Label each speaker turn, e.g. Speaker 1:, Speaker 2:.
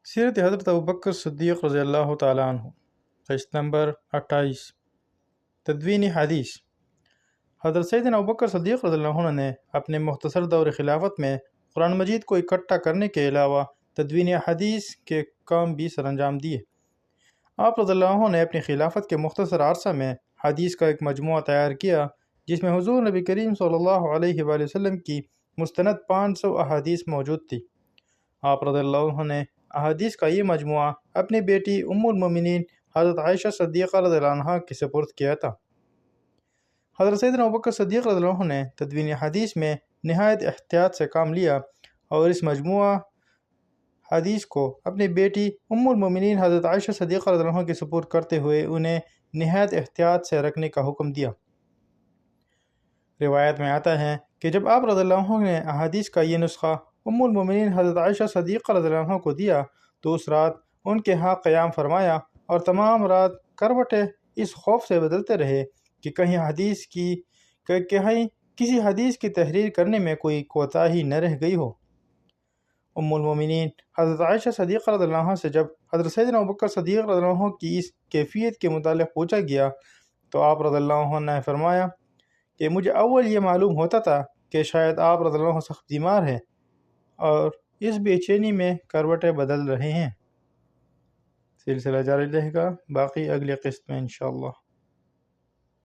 Speaker 1: سیرت حضرت ابوبکر صدیق رضی اللہ تعالیٰ عنہ، قسط نمبر 28۔ تدوین حدیث۔ حضرت سیدنا ابوبکر صدیق رضی اللہ عنہ نے اپنے مختصر دور خلافت میں قرآن مجید کو اکٹھا کرنے کے علاوہ تدوین حدیث کے کام بھی سر انجام دیے۔ آپ رضی اللہ عنہ نے اپنی خلافت کے مختصر عرصہ میں حدیث کا ایک مجموعہ تیار کیا جس میں حضور نبی کریم صلی اللہ علیہ وآلہ وسلم کی مستند 500 احادیث موجود تھی۔ آپ رضی اللہ عنہ نے احادیث کا یہ مجموعہ اپنی بیٹی ام المومنین حضرت عائشہ صدیقہ رضی اللہ عنہا کے سپرد کیا تھا۔ حضرت سیدنا ابوبکر صدیق رضی اللہ عنہ نے تدوین حدیث میں نہایت احتیاط سے کام لیا اور اس مجموعہ حدیث کو اپنی بیٹی ام المومنین حضرت عائشہ صدیقہ رضی اللہ عنہ کے سپرد کرتے ہوئے انہیں نہایت احتیاط سے رکھنے کا حکم دیا۔ روایت میں آتا ہے کہ جب آپ رضی اللہ عنہ نے احادیث کا یہ نسخہ ام المومنین حضرت عائشہ صدیقہ رضی اللہ عنہ کو دیا تو اس رات ان کے ہاں قیام فرمایا اور تمام رات کروٹیں اس خوف سے بدلتے رہے کہ کہیں کسی حدیث کی تحریر کرنے میں کوئی کوتاہی نہ رہ گئی ہو۔ ام المومنین حضرت عائشہ صدیقہ رضی اللہ عنہ سے جب حضرت سیدنا ابوبکر صدیق رضی اللہ عنہ کی اس کیفیت کے متعلق پوچھا گیا تو آپ رضی اللہ عنہ نے فرمایا کہ مجھے اول یہ معلوم ہوتا تھا کہ شاید آپ رضی اللہ عنہ سخت بیمار ہیں اور اس بے چینی میں کروٹیں بدل رہے ہیں۔ سلسلہ جاری رہے گا، باقی اگلے قسط میں انشاءاللہ۔